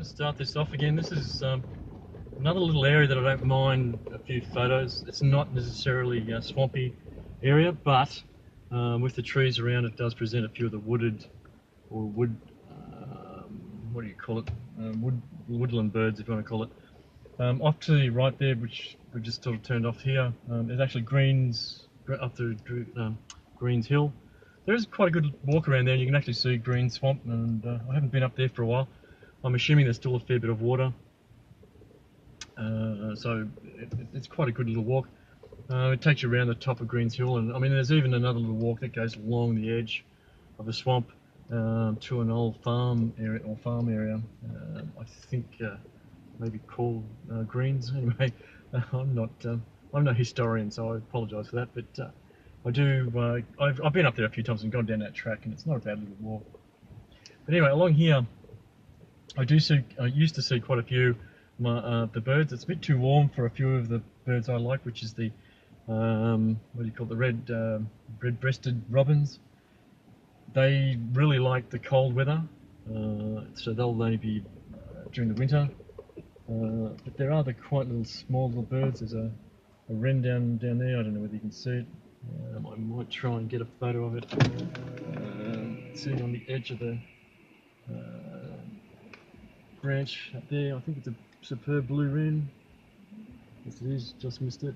to start this off again. This is another little area that I don't mind a few photos. It's not necessarily a swampy area, but with the trees around, it does present a few of the wooded or what do you call it? Woodland birds, if you want to call it. Off to the right there, which we've just sort of turned off here, there's actually Greens up to Greens Hill. There is quite a good walk around there, and you can actually see Green Swamp, and I haven't been up there for a while. I'm assuming there's still a fair bit of water, so it's quite a good little walk. It takes you around the top of Greens Hill, and I mean there's even another little walk that goes along the edge of the swamp to an old farm area. I think maybe called Greens. Anyway, I'm no historian, so I apologise for that, but I do. I've been up there a few times and gone down that track, and it's not a bad little walk. But anyway, along here, I used to see quite a few the birds. It's a bit too warm for a few of the birds I like, which is the what do you call it, the red-breasted robins. They really like the cold weather, so they'll only be during the winter. But there are the quite small little birds. There's a wren down there. I don't know whether you can see it. I might try and get a photo of it. Sitting on the edge of the branch up there. I think it's a superb blue wren. Yes, it is. Just missed it.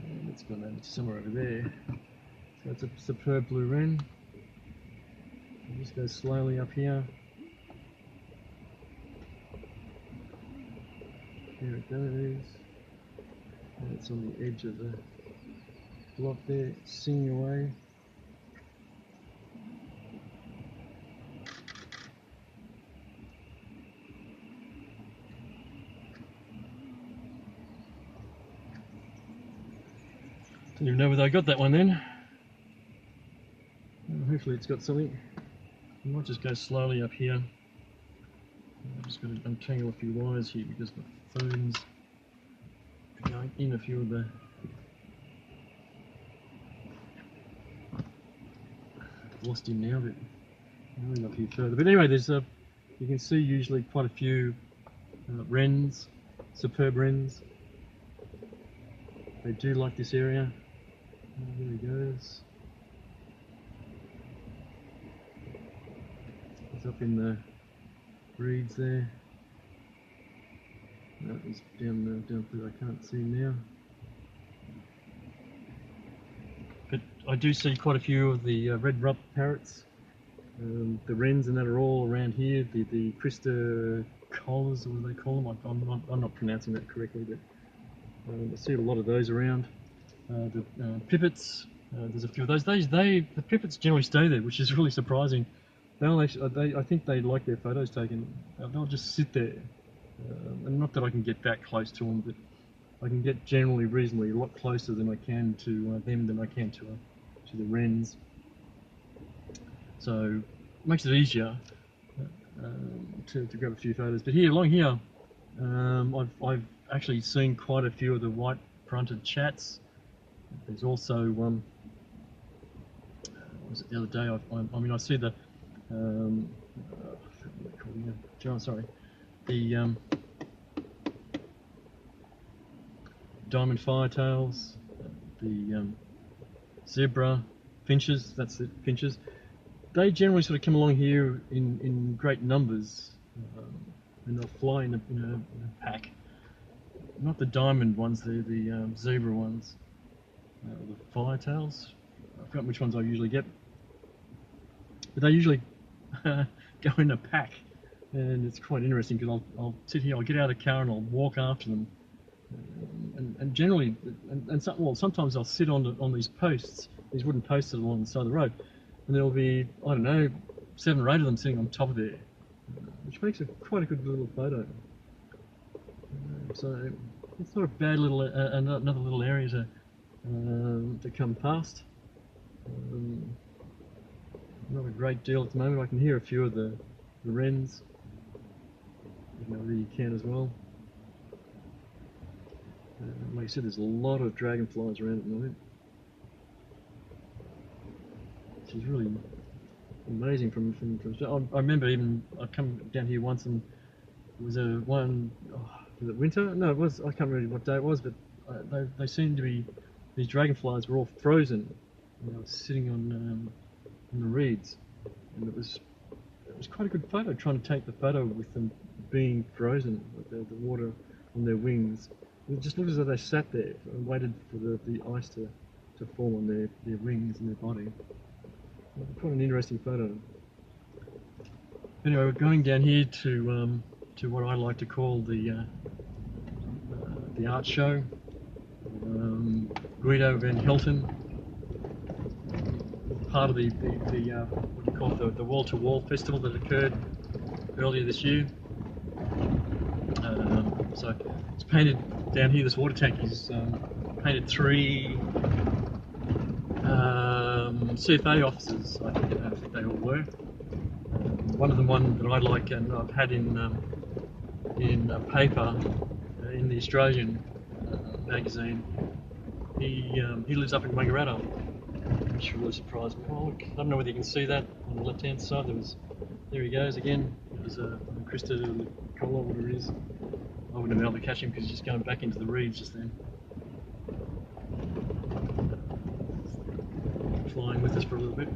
And it's gone over somewhere over there. So it's a superb blue wren. I'll just go slowly up here. There it goes. And it's on the edge of the block there, singing away. Don't even know whether I got that one then. Well, hopefully it's got something. I might just go slowly up here. I'm just going to untangle a few wires here because my phone's going in a few of the lost him now, but going a few further. But anyway, there's you can see usually quite a few wrens, superb wrens. They do like this area. There he goes. He's up in the reeds there. No, he's down through. I can't see him now. But I do see quite a few of the red-rup parrots. The wrens and that are all around here. The Christa collars, or what they call them. I'm not pronouncing that correctly, but I see a lot of those around. The pipits, there's a few of those. The pipits generally stay there, which is really surprising. I think they like their photos taken. They'll just sit there, and not that I can get that close to them, but I can get generally reasonably a lot closer than I can to them than I can to the wrens. So it makes it easier to grab a few photos. But here, along here, I've actually seen quite a few of the white-fronted chats. There's also was it the other day? I mean, I see the John, sorry, the diamond firetails, the zebra finches. That's it, finches. They generally sort of come along here in great numbers, and they'll fly in a pack. Not the diamond ones, they're the zebra ones. The firetails. I've forgotten which ones I usually get, but they usually go in a pack, and it's quite interesting because I'll sit here, I'll get out of the car and I'll walk after them, and generally, sometimes I'll sit on these posts, these wooden posts that are along the side of the road, and there'll be, I don't know, 7 or 8 of them sitting on top of there, which makes quite a good little photo. So it's not a bad little another little area to come past. Not a great deal at the moment. I can hear a few of the wrens. You can as well. Like I said, there's a lot of dragonflies around at the moment, which is really amazing I remember even I come down here once and there was a one, oh, was it winter? No, it was, I can't remember what day it was, but they seemed to be, these dragonflies were all frozen and they were sitting on the reeds, and it was quite a good photo, trying to take the photo with them being frozen, with the water on their wings. It just looked as though they sat there and waited for the ice to form on their wings and their body. Quite an interesting photo. Anyway, we're going down here to what I like to call the art show. Guido van Helten, part of the what do you call it, the wall-to-wall festival that occurred earlier this year. So it's painted down here. This water tank is painted 3 CFA officers. I think they all were. One of them, one that I like, and I've had in a paper in the Australian magazine. He lives up in Wangaratta, which really surprised me. Oh look, I don't know whether you can see that on the left-hand side. There he goes again. There's a Krista collar, whatever it is. I wouldn't have been able to catch him because he's just going back into the reeds just then. Flying with us for a little bit.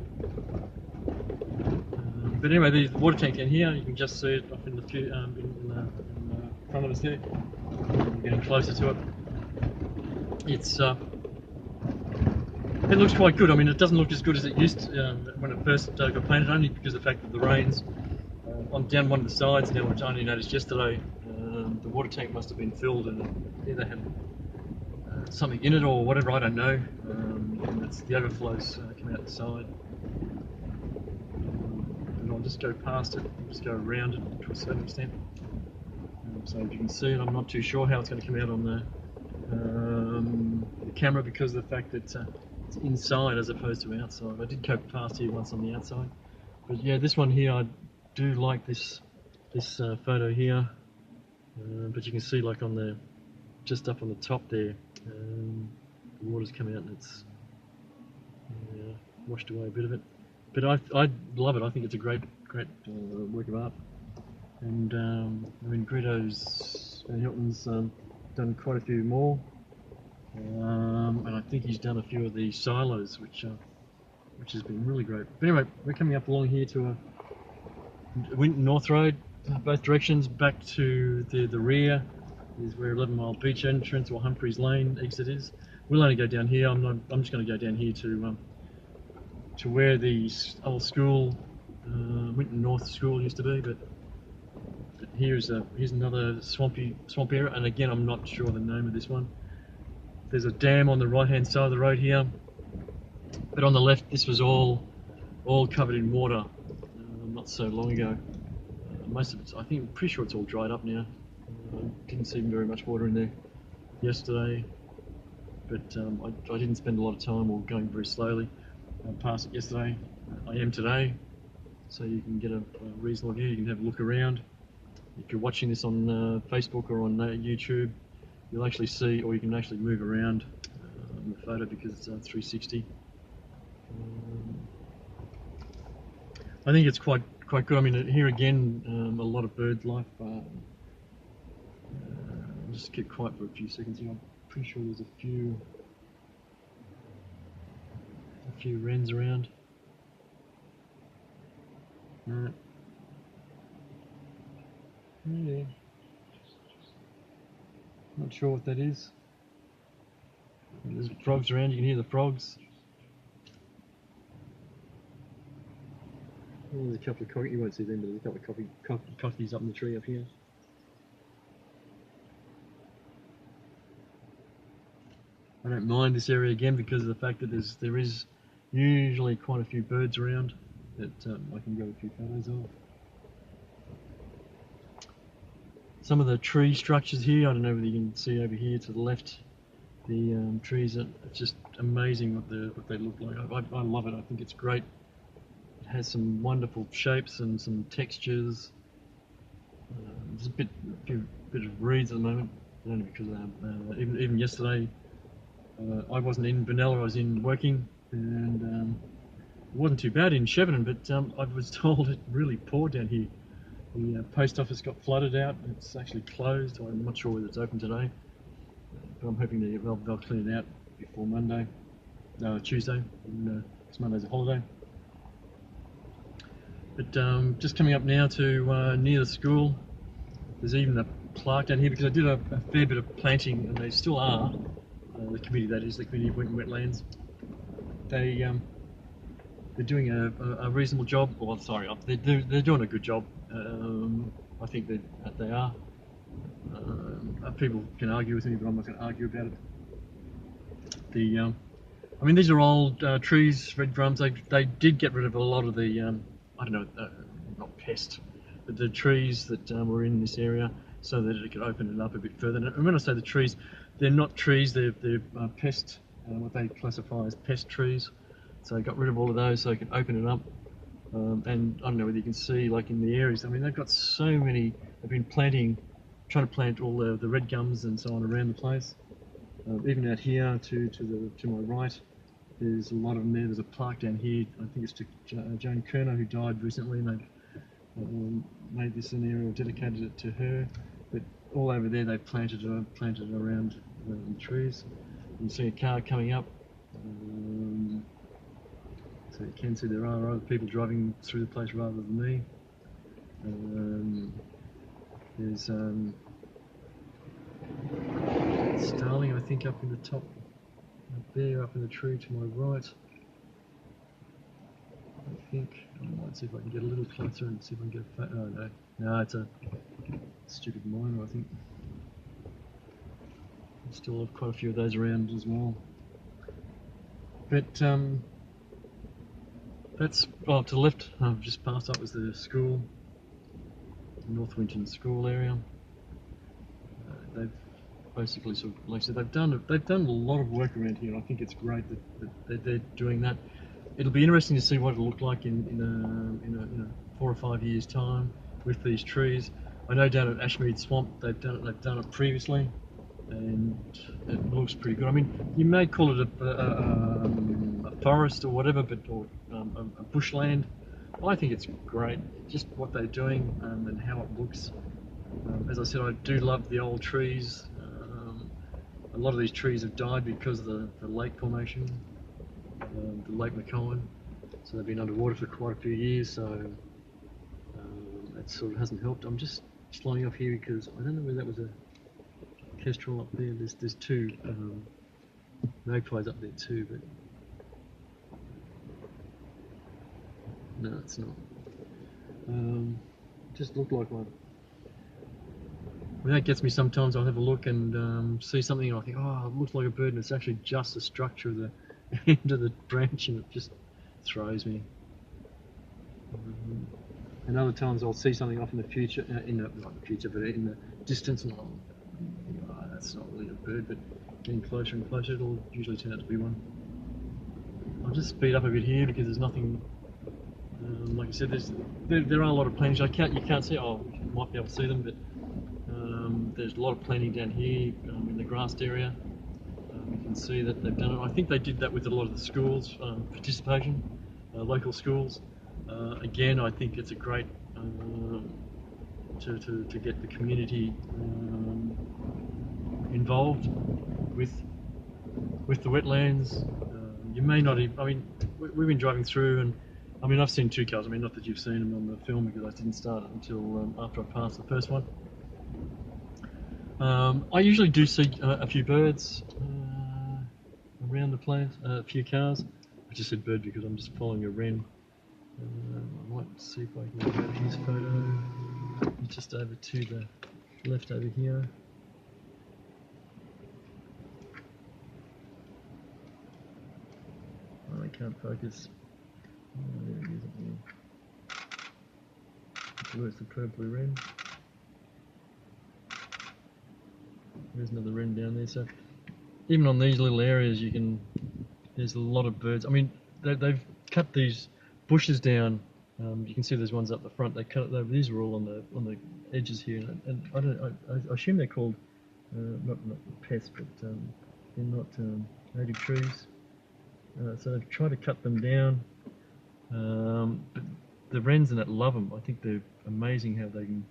But anyway, the water tank down here, you can just see it off in the front of us there. We're getting closer to it. It looks quite good. I mean, it doesn't look as good as it used to, when it first got painted, only because of the fact that the rains. I'm down one of the sides now, which I only noticed yesterday. The water tank must have been filled and either had something in it or whatever, I don't know. And the overflows come out the side. And I'll just go past it, just go around it to a certain extent. So if you can see it, I'm not too sure how it's going to come out on the camera because of the fact that it's inside as opposed to outside. I did go past here once on the outside, but yeah, this one here, I do like this photo here. But you can see, like on the just up on the top there, the water's come out and it's washed away a bit of it. But I love it. I think it's a great work of art. And I mean, Guido's Van Hilton's done quite a few more, and I think he's done a few of the silos, which has been really great. But anyway, we're coming up along here to a Winton North Road, both directions. Back to the rear is where 11 Mile Beach entrance or Humphreys Lane exit is. We'll only go down here. I'm just going to go down here to where the old school, Winton North School used to be, but here's another swamp area, and again I'm not sure the name of this one. There's a dam on the right hand side of the road here, but on the left this was all covered in water not so long ago. Most of it's, I think, I'm pretty sure it's all dried up now. Didn't see very much water in there yesterday, but I didn't spend a lot of time or going very slowly past it yesterday. I am today, so you can get a reasonable view. You can have a look around. If you're watching this on Facebook or on YouTube, you'll actually see, or you can actually move around in the photo because it's 360. I think it's quite good. I mean, here again, a lot of bird life. I'll just keep quiet for a few seconds here. I'm pretty sure there's a few wrens around. No. Yeah. Not sure what that is. There's frogs around, you can hear the frogs. Oh, there's a couple of cockies, you won't see them, but there's a couple of cockies up in the tree up here. I don't mind this area again because of the fact that there is usually quite a few birds around that I can grab a few photos of. Some of the tree structures here, I don't know whether you can see over here to the left, the trees are just amazing what they look like. I love it. I think it's great. It has some wonderful shapes and some textures. There's a bit of reeds at the moment, but only because even yesterday I wasn't in Vanilla, I was in working, and wasn't too bad in Shepparton, but I was told it really poured down here. The post office got flooded out. It's actually closed. I'm not sure whether it's open today, but I'm hoping they'll clean it out before Monday, no, Tuesday. Because Monday's a holiday. But just coming up now to near the school, there's even a plaque down here because I did a fair bit of planting, and they still are. The committee, that is, the committee of Winton Wetlands. They're doing a reasonable job. Well, sorry, they're doing a good job. I think they are. People can argue with me, but I'm not going to argue about it. I mean, these are old trees, red drums. They did get rid of a lot of the, I don't know, not pest, but the trees that were in this area, so that it could open it up a bit further. And when I say the trees, they're not trees. They're pest, what they classify as pest trees. So I got rid of all of those so I could open it up. And I don't know whether you can see, like in the areas, I mean, they've got so many. They've been trying to plant all the red gums and so on around the place. Even out here to my right, there's a lot of them there. There's a plaque down here. I think it's to Joan Kerner, who died recently, and they've made this an area, dedicated it to her. But all over there, they've planted around the trees. You can see a car coming up. So you can see there are other people driving through the place rather than me. There's starling, I think, up in the top, up there, up in the tree to my right. I think I might see if I can get a little closer and see if I can get a oh no, it's a stupid miner, I think. I still have quite a few of those around as well. But that's, to the left, just past up was the school, the North Winton school area. They've basically, sort of, like I said, they've done a lot of work around here. I think it's great that they're doing that. It'll be interesting to see what it'll look like in 4 or 5 years' time with these trees. I know down at Ashmead Swamp they've done it previously, and it looks pretty good. I mean, you may call it a forest or whatever, but a bushland. I think it's great, just what they're doing and how it looks. As I said, I do love the old trees. A lot of these trees have died because of the lake formation, the Lake McCowan. So they've been underwater for quite a few years, so that sort of hasn't helped. I'm just slowing off here because I don't know whether that was a kestrel up there. There's two magpies up there too, but no, it's not. Just looked like one. Well, that gets me sometimes. I'll have a look and see something and I think, oh, it looks like a bird, and it's actually just the structure of the end of the branch, and it just throws me. And other times I'll see something off in the future, not in the future, but in the distance, and I'll think, oh, that's not really a bird, but getting closer and closer, it'll usually turn out to be one. I'll just speed up a bit here because there's nothing. Like I said, there are a lot of plantings. You can't see. Oh, you might be able to see them, but there's a lot of planting down here in the grassed area. You can see that they've done it. I think they did that with a lot of the schools participation, local schools. Again, I think it's a great to get the community involved with the wetlands. You may not even, I mean, we've been driving through, and I mean, I've seen two cars. I mean, not that you've seen them on the film because I didn't start it until after I passed the first one. I usually do see a few birds around the place, a few cars. I just said bird because I'm just following a wren. I might see if I can get his photo. He's just over to the left over here. Oh, I can't focus. Oh, there he is up there. Where's the purple wren? There's another wren down there. So even on these little areas, there's a lot of birds. I mean, they've cut these bushes down. You can see there's ones up the front. They cut it. These are all on the edges here, and I assume they're called not pests, but they're not native trees. So they've tried to cut them down. But the wrens in it love them. I think they're amazing how they can.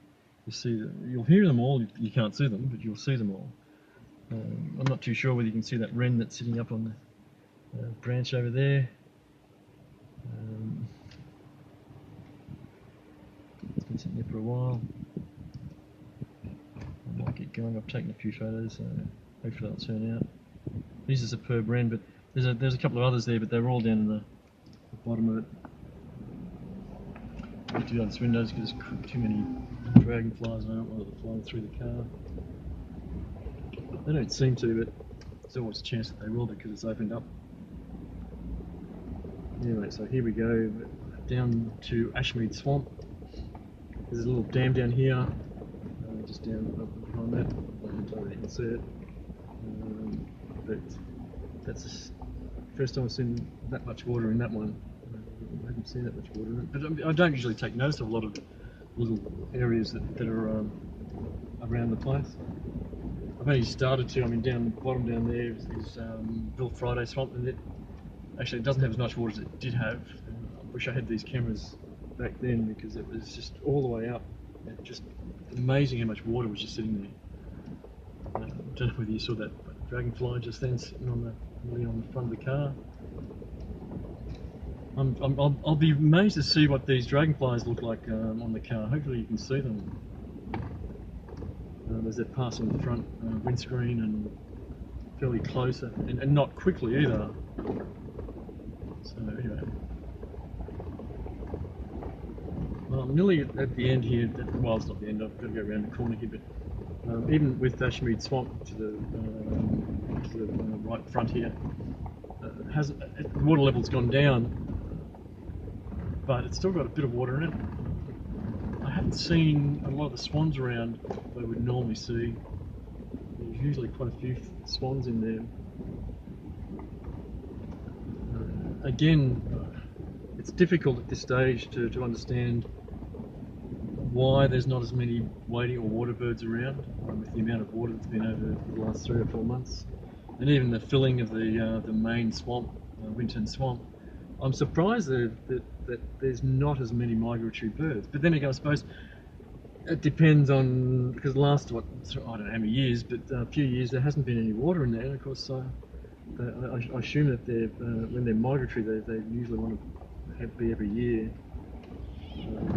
You see them, you'll hear them all. You can't see them, but you'll see them all. I'm not too sure whether you can see that wren that's sitting up on the branch over there. It's been sitting there for a while. I might get going. I've taken a few photos, so hopefully they'll turn out. These are superb wren, but there's a couple of others there, but they're all down in the bottom of it. I have to go on this windows because there's too many dragonflies and I don't want them flying through the car. They don't seem to, but there's always a chance that they will because it's opened up. Anyway, so here we go down to Ashmead Swamp. There's a little dam down here, just down behind that. I don't know if you can see it, but that's the first time I've seen that much water in that one. I haven't seen that much water in it, but I don't usually take notice of a lot of little areas that are around the place. I've only started to. I mean, down bottom down there is Bill Friday Swamp, and it doesn't have as much water as it did have. I wish I had these cameras back then because it was just all the way up. It just amazing how much water was just sitting there. I don't know whether you saw that dragonfly just then sitting on the front of the car. I'll be amazed to see what these dragonflies look like on the car. Hopefully you can see them. As they pass on the front windscreen and fairly close and not quickly either. So anyway, well, I'm nearly at the end here. Well, it's not the end. I've got to go around the corner here, but even with Ashmead Swamp to the right front here, the water level's gone down, but it's still got a bit of water in it. I haven't seen a lot of the swans around that I would normally see. There's usually quite a few swans in there. Again, it's difficult at this stage to understand why there's not as many wading or water birds around with the amount of water that's been over the last 3 or 4 months, and even the filling of the main swamp, Winton Swamp. I'm surprised that there's not as many migratory birds. But then again, I suppose it depends on, because last, I don't know how many years, but a few years there hasn't been any water in there. And of course, I assume that when they're migratory, they usually want to be every year.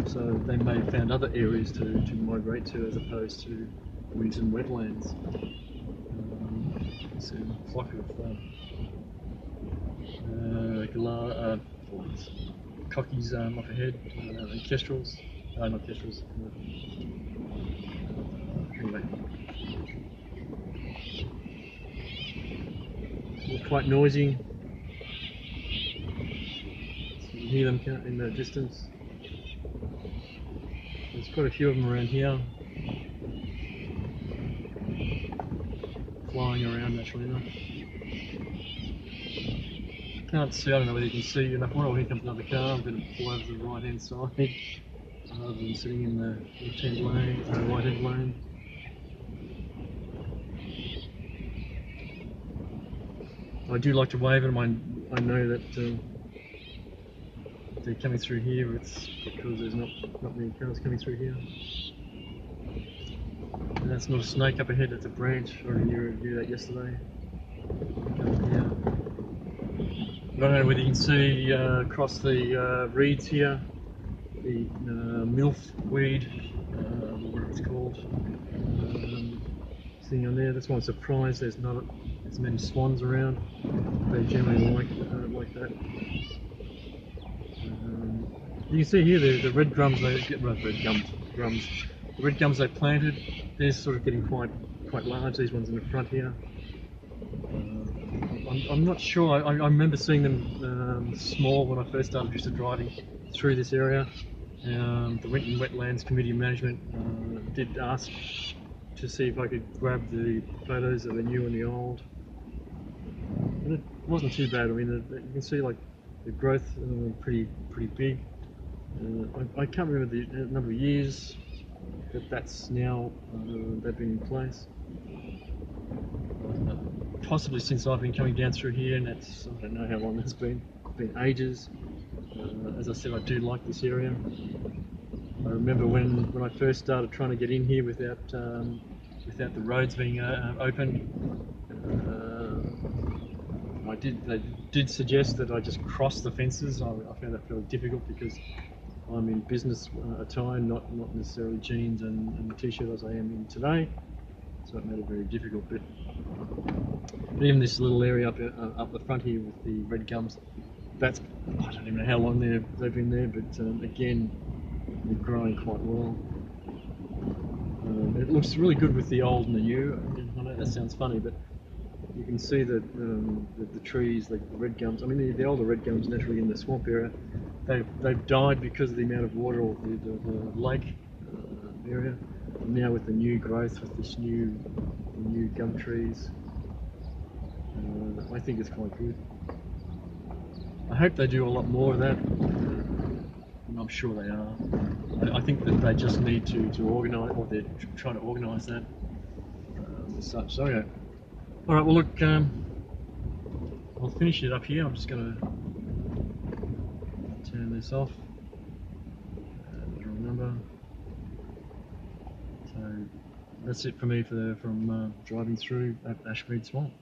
So they may have found other areas to migrate to as opposed to Winton Wetlands. So a flock of cockies up ahead, and kestrels. Not kestrels. Anyway, they're quite noisy. So you can hear them in the distance. There's quite a few of them around here, flying around naturally enough. Can't see, I don't know whether you can see enough. Oh, here comes another car. I'm going to pull over to the right hand side rather than sitting in the left-hand lane, right-hand lane. I do like to wave at them. I know that they're coming through here. It's because there's not many cars coming through here. And that's not a snake up ahead, that's a branch. I already knew that yesterday. Yeah. I don't know whether you can see across the reeds here, the milkweed, whatever it's called, sitting on there. That's why I'm surprised there's not as many swans around. They generally like that. You can see here the red gums the red gums they planted. They're sort of getting quite large. These ones in the front here. I'm not sure. I remember seeing them small when I first started used to driving through this area. The Winton Wetlands Committee of Management did ask to see if I could grab the photos of the new and the old. And it wasn't too bad. I mean, you can see like the growth pretty big. I can't remember the number of years that's now they've been in place. Possibly since I've been coming down through here, and that's, I don't know how long that's been. It's been ages. As I said, I do like this area. I remember when I first started trying to get in here without the roads being open. They did suggest that I just cross the fences. I found that fairly difficult because I'm in business attire, not necessarily jeans and t-shirt as I am in today. So it made it very difficult. But even this little area up the front here with the red gums, I don't even know how long they've been there, but again, they're growing quite well. It looks really good with the old and the new. I know that sounds funny, but you can see that the trees, like the red gums. I mean, the older red gums naturally in the swamp area, they've died because of the amount of water or the lake area. And now with the new growth, with this new gum trees, I think it's quite good. I hope they do a lot more of that, and I'm sure they are. I think that they just need to organise, or they're trying to organise that as such. So yeah. All right. Well, look, I'll finish it up here. I'm just going to turn this off. Remember. So that's it for me from driving through Ashmead Swamp.